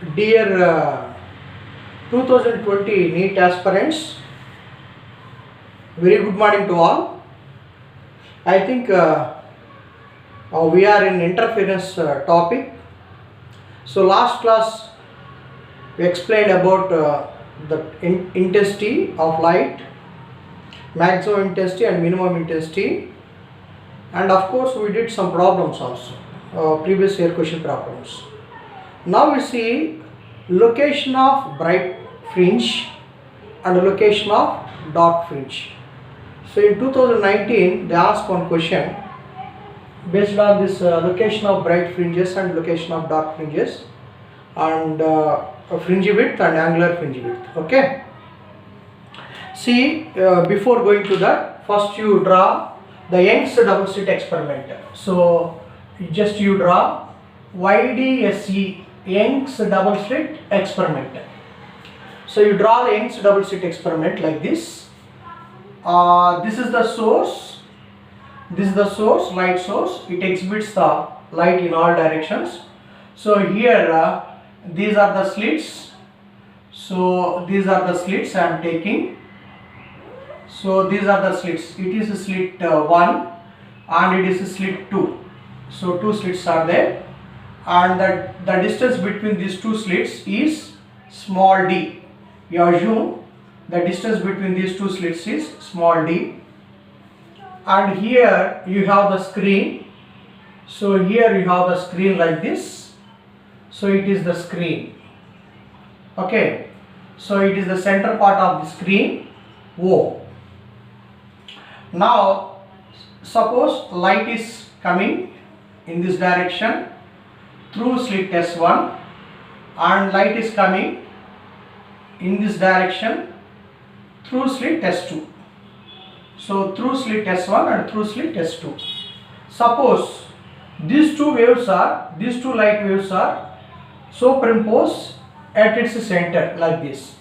Dear 2020 NEET aspirants, very good morning to all. I think we are in interference topic. So last class we explained about the intensity of light, maximum intensity and minimum intensity, and of course we did some problems also, previous year question problems. Now we see location of bright fringe and location of dark fringe. So in 2019 they asked one question based on this location of bright fringes and location of dark fringes and fringe width and angular fringe width. Okay. See, before going to that, first you draw the Young's double slit experiment. So just you draw YDSE, Young's double slit experiment. So you draw the Young's double slit experiment like this. This is the source. This is the source, light source. It exhibits the light in all directions. So here these are the slits. So these are the slits I am taking. So these are the slits. It is slit 1 and it is slit 2. So two slits are there, and the distance between these two slits is small d. You assume the distance between these two slits is small d. And here you have the screen. So here you have the screen like this. So it is the screen. Okay. So it is the center part of the screen O. Now suppose light is coming in this direction through slit S1 and light is coming in this direction through slit S2. So through slit S1 and through slit S2. Suppose these two light waves are superimposed at its center like this.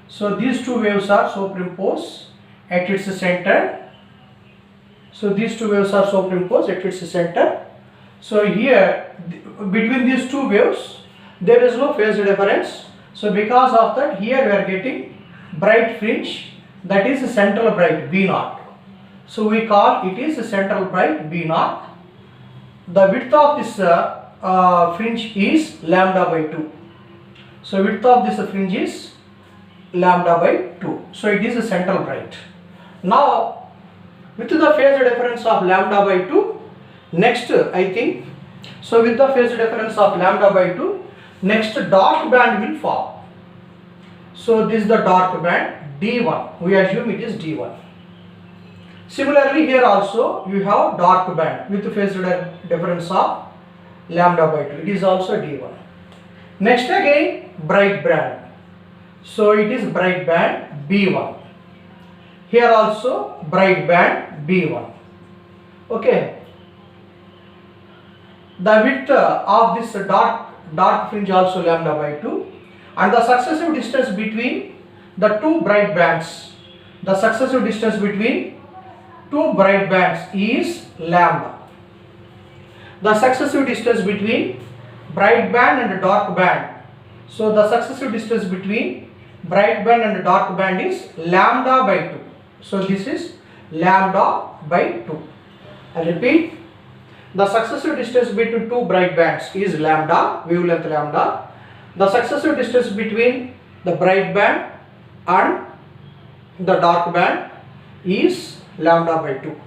So these two waves are superimposed at its center. So these two waves are superimposed at its center. So here between these two waves there is no phase difference. So because of that, here we are getting bright fringe, that is central bright B0. So we call it is central bright B0. The width of this fringe is lambda by 2. So width of this fringe is lambda by 2. So it is a central bright. Now with the phase difference of lambda by 2, next I think, so with the phase difference of lambda by 2, next dark band will form. So this is the dark band D1. We assume it is D1. Similarly here also you have dark band with phase difference of lambda by 2. It is also D1. Next again bright band. So it is bright band B1. Here also bright band B1. Okay. The width of this dark fringe also lambda by 2, and the successive distance between the two bright bands. The successive distance between two bright bands is lambda. The successive distance between bright band and dark band. So the successive distance between bright band and dark band is lambda by 2. So this is lambda by 2. I repeat, the successive distance between two bright bands is lambda, wavelength lambda. The successive distance between the bright band and the dark band is lambda by 2.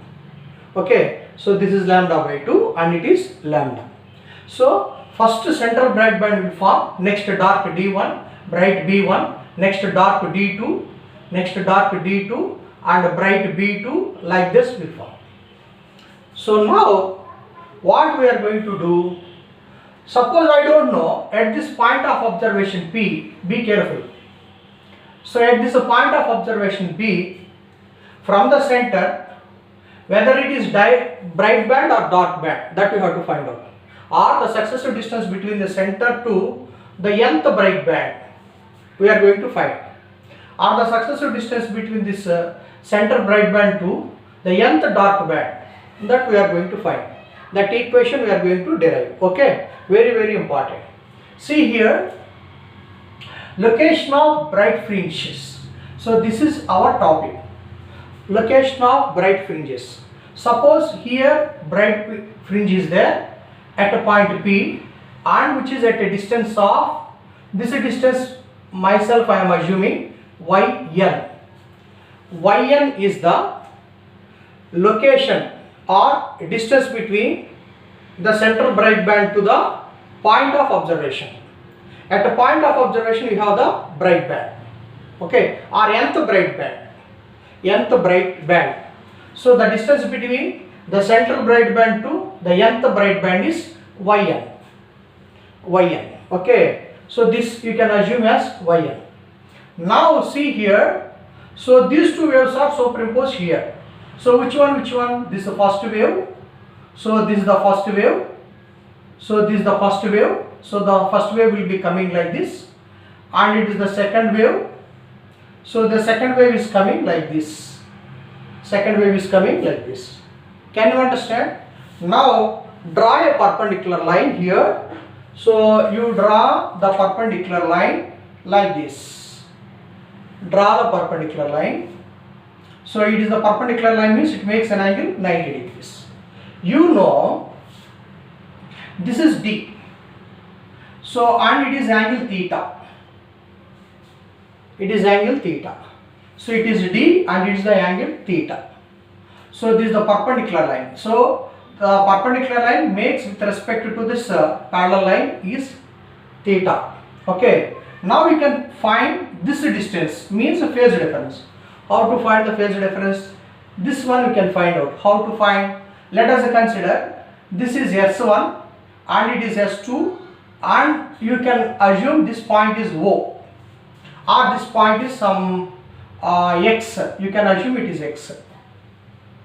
Okay, so this is lambda by 2 and it is lambda. So first central bright band will form, next dark D1, bright B1, next dark D2, next dark D2 and bright B2, like this will form. So now what we are going to do, suppose I don't know at this point of observation P, be careful. So at this point of observation B, from the center, whether it is bright band or dark band, that we have to find out, or the successive distance between the center to the nth bright band, we are going to find, or the successive distance between this center bright band to the nth dark band, that we are going to find. That equation we are going to derive. Okay, very important. See here, Location of bright fringes. So this is our topic. Location of bright fringes. Suppose here bright fringe is there at a point P and which is at a distance of, this distance myself I am assuming yn. Yn is the location or distance between the central bright band to the point of observation. At a point of observation you have the bright band, okay, or nth bright band. So the distance between the central bright band to the nth bright band is yn, okay. So this you can assume as yn. Now see here, so these two waves are superimposed here. So which one? This is the first wave. So this is the first wave. So this is the first wave. So the first wave will be coming like this, and it is the second wave. So the second wave is coming like this. Second wave is coming like this. Can you understand? Now draw a perpendicular line here. So you draw the perpendicular line like this. Draw the perpendicular line. So it is the perpendicular line means it makes an angle 90 degrees. You know this is D. So and it is angle theta. It is angle theta. So it is D and it is the angle theta. So this is the perpendicular line. So the perpendicular line makes with respect to this parallel line is theta. Okay. Now we can find this distance means a phase difference. How to find the phase difference? This one we can find out. How to find? Let us consider this is S1 and it is S2 and you can assume this point is O or this point is some X. You can assume it is X.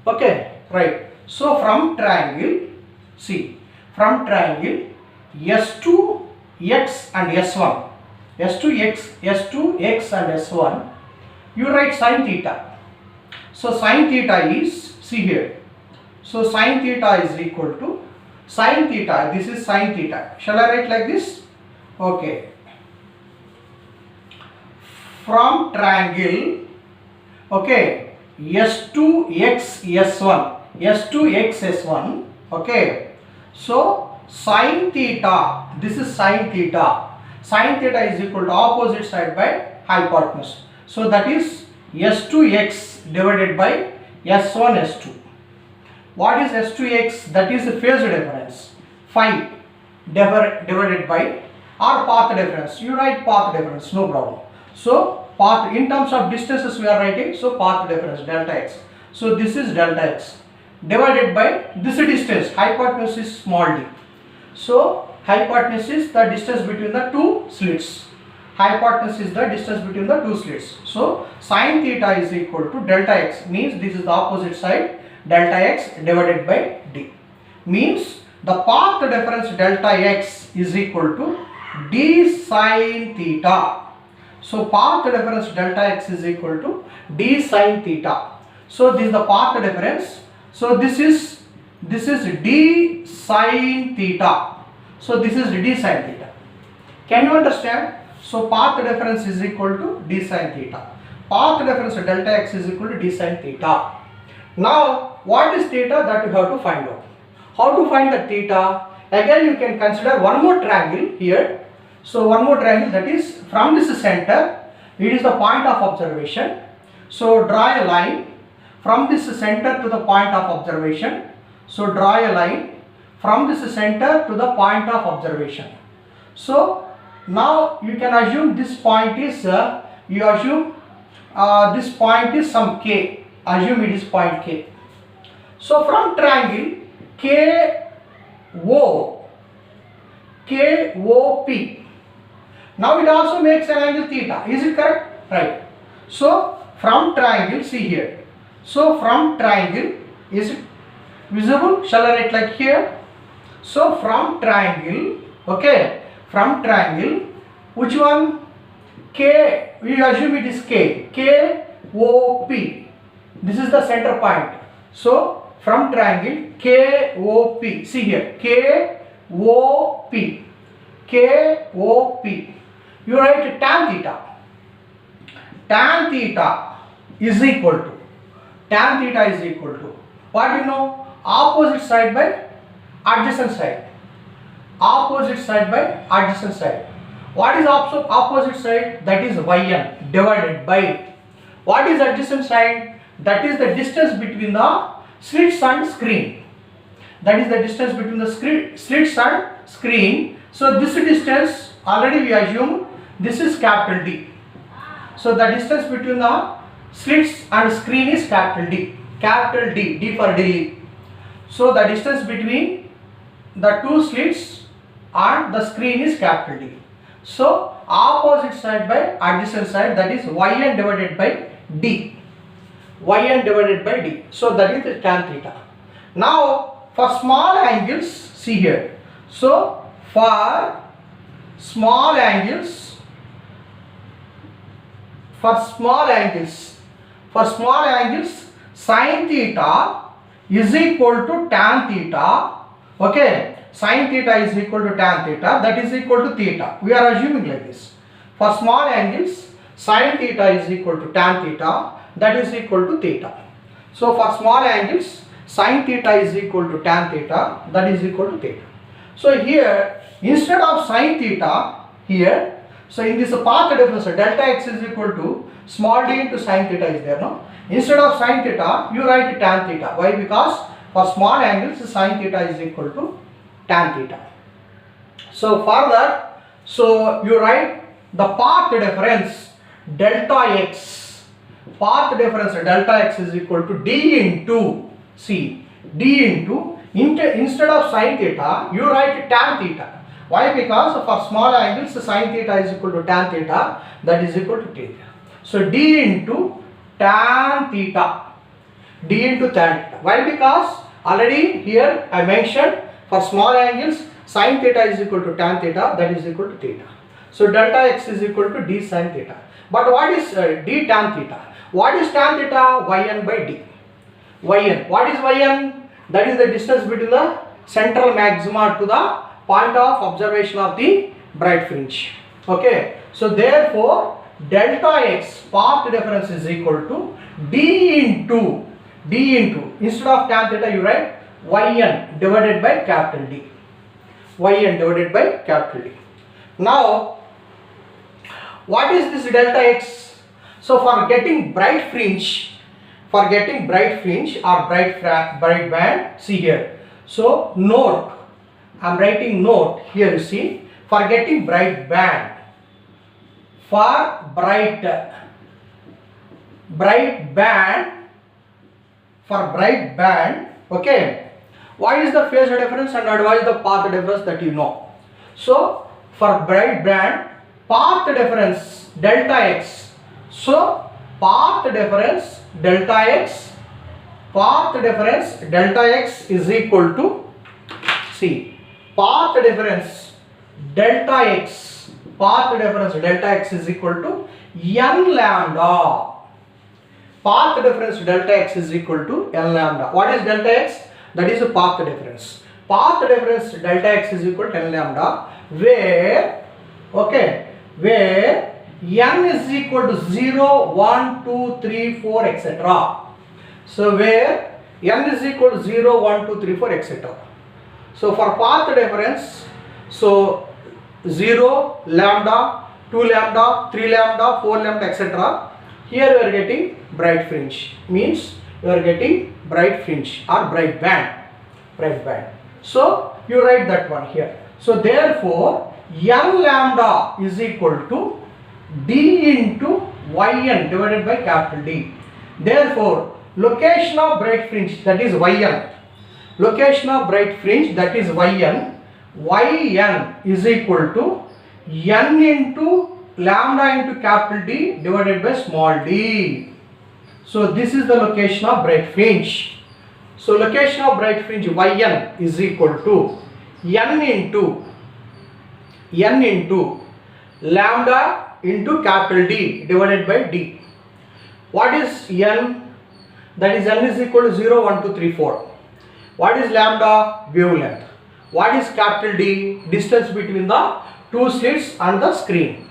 Okay, right. So from triangle, see, from triangle S2, X and S1, S2X and S1, you write sin theta. So sin theta is, see here, so sin theta is equal to sin theta, this is sin theta. Shall I write like this? Okay. From triangle, okay, S2X S1, okay. So sin theta, this is sin theta. Sin theta is equal to opposite side by hypotenuse. So that is S2X divided by S1 S2. What is S2X? That is the phase difference. Phi divided by or path difference. You write path difference, no problem. So path in terms of distances we are writing. So path difference delta x. So this is delta x divided by this distance. Hypotenuse is small d. So hypotenuse is the distance between the two slits. Hypotenuse is the distance between the two slits. So sin theta is equal to delta x, means this is the opposite side, delta x divided by d, means the path difference delta x is equal to d sin theta. So path difference delta x is equal to d sin theta. So this is the path difference. So this is d sin theta. So this is d sin theta. Can you understand? So path difference is equal to d sin theta. Path difference delta x is equal to d sin theta. Now what is theta? That you have to find out. How to find the theta? Again you can consider one more triangle here. So one more triangle, that is from this center, it is the point of observation. So draw a line from this center to the point of observation. So draw a line from this center to the point of observation. So now you can assume this point is, this point is some K. Assume it is point K. So from triangle KOP. Now it also makes an angle theta. Is it correct? Right. So from triangle, see here. So from triangle, is it visible? Shall I write like here? So from triangle, okay, from triangle, which one? K, we assume it is K. KOP. This is the center point. So from triangle KOP, see here, KOP. you write tan theta. Tan theta is equal to, tan theta is equal to, what do you know? Opposite side by adjacent side. Opposite side by adjacent side. What is opposite side? That is yn divided by, what is adjacent side? That is the distance between the slits and screen. That is the distance between the slits and screen. So this distance already we assume this is capital D. So the distance between the slits and screen is capital D. Capital D, D for Delhi. So the distance between the two slits and the screen is capital D. So opposite side by adjacent side, that is yn divided by D. Yn divided by D. So that is the tan theta. Now for small angles, see here. So for small angles, sin theta is equal to tan theta. Okay, sin theta is equal to tan theta, that is equal to theta. We are assuming like this. For small angles, sin theta is equal to tan theta, that is equal to theta. So for small angles, sin theta is equal to tan theta, that is equal to theta. So here, instead of sin theta, here, so in this path difference, delta x is equal to small d into sin theta is there, no? Instead of sin theta, you write tan theta. Why? Because for small angles, sin theta is equal to tan theta. So for that, so you write the path difference delta x. Path difference delta x is equal to d into, see, d into, instead of sin theta, you write tan theta. Why? Because for small angles, sin theta is equal to tan theta, that is equal to theta. So d into tan theta. D into tan theta. Why? Because already here I mentioned for small angles, sin theta is equal to tan theta, that is equal to theta. So delta x is equal to d sin theta. But what is d tan theta? What is tan theta? Yn by d. Yn. What is yn? That is the distance between the central maxima to the point of observation of the bright fringe. Okay. So therefore delta x path difference is equal to d into instead of tan theta you write yn divided by capital D. Yn divided by capital D. Now what is this delta x? So for getting bright fringe or bright band, see here. So note, I am writing note here, you see, for getting bright band, for bright band, okay, what is the phase difference and what is the path difference, that you know. So for bright band, path difference delta x. So path difference delta x is equal to, see, path difference delta x is equal to n lambda. Path difference delta x is equal to n lambda. What is delta x? That is the path difference. Path difference delta x is equal to n lambda, where, okay, where n is equal to 0, 1, 2, 3, 4, etc. So where n is equal to 0, 1, 2, 3, 4, etc. So for path difference, so 0, lambda, 2 lambda, 3 lambda, 4 lambda, etc. Here we are getting bright fringe, means you are getting bright fringe or bright band. So you write that one here. So therefore n lambda is equal to d into yn divided by capital D. Therefore location of bright fringe, that is yn. Location of bright fringe, that is yn. Yn is equal to n into lambda into capital D divided by small d. So this is the location of bright fringe. So location of bright fringe yn is equal to n into lambda into capital D divided by d. What is n? That is n is equal to 0, 1, 2, 3, 4. What is lambda? Wavelength. What is capital D? Distance between the two slits and the screen.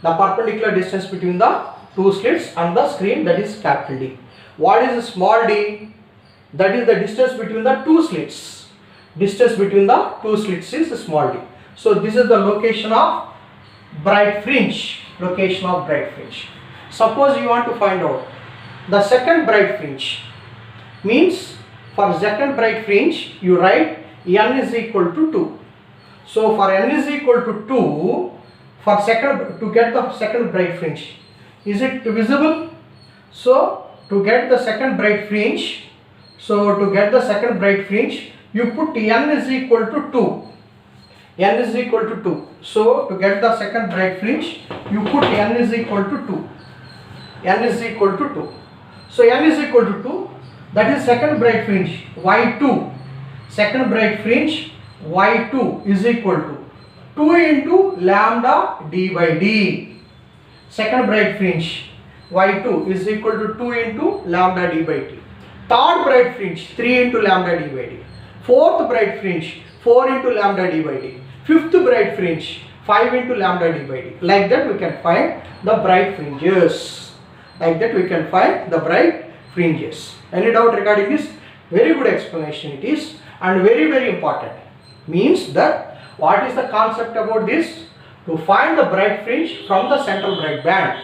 the perpendicular distance between the two slits and the screen, that is capital D. What is small d? That is the distance between the two slits. Distance between the two slits is small d. So this is the location of bright fringe. Location of bright fringe. Suppose you want to find out the second bright fringe. Means for second bright fringe you write n is equal to 2. So for n is equal to 2, for second, to get the second bright fringe, is it visible? So to get the second bright fringe, you put n is equal to 2. N is equal to 2. So to get the second bright fringe, you put n is equal to 2. N is equal to 2. So n is equal to 2. That is second bright fringe y2. Second bright fringe y2 is equal to 2 into lambda d by d. Second bright fringe y2 is equal to 2 into lambda d by d. Third bright fringe 3 into lambda d by d. Fourth bright fringe 4 into lambda d by d. Fifth bright fringe 5 into lambda d by d. Like that we can find the bright fringes. Like that we can find the bright fringes. Any doubt regarding this? Very good explanation it is, and very important. Means that what is the concept about this? To find the bright fringe from the central bright band,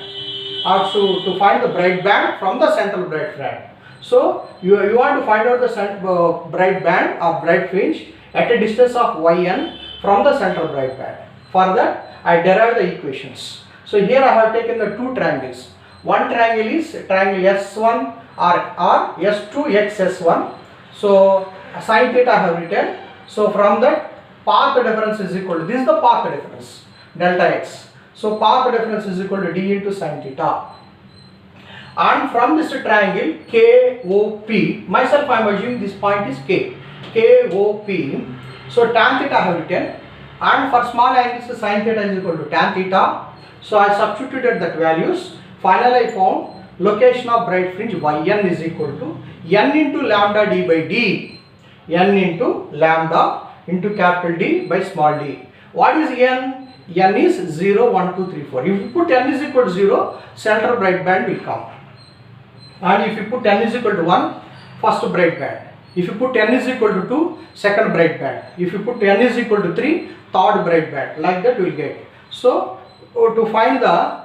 or to find the bright band from the central bright band. So you want to find out the bright band or bright fringe at a distance of yn from the central bright band. For that I derive the equations. So here I have taken the two triangles. One triangle is triangle S1 or S2XS1. So sin theta I have written. So from that path difference is equal to, this is the path difference, delta x. So path difference is equal to d into sin theta. And from this triangle KOP, myself I am assuming this point is K. KOP. So tan theta I have written, and for small angles sin theta is equal to tan theta. So I substituted that values. Finally I found location of bright fringe yn is equal to n into lambda d by d. N into lambda into capital D by small d. What is n? N is 0, 1, 2, 3, 4. If you put n is equal to 0, central bright band will come. And if you put n is equal to 1, first bright band. If you put n is equal to 2, second bright band. If you put n is equal to 3, third bright band. Like that we will get. So to find the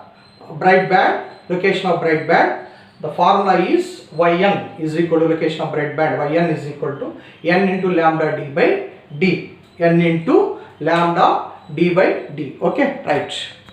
bright band, location of bright band, the formula is yn is equal to location of bright band. Yn is equal to n into lambda d by d. N into lambda d by d. Okay, right.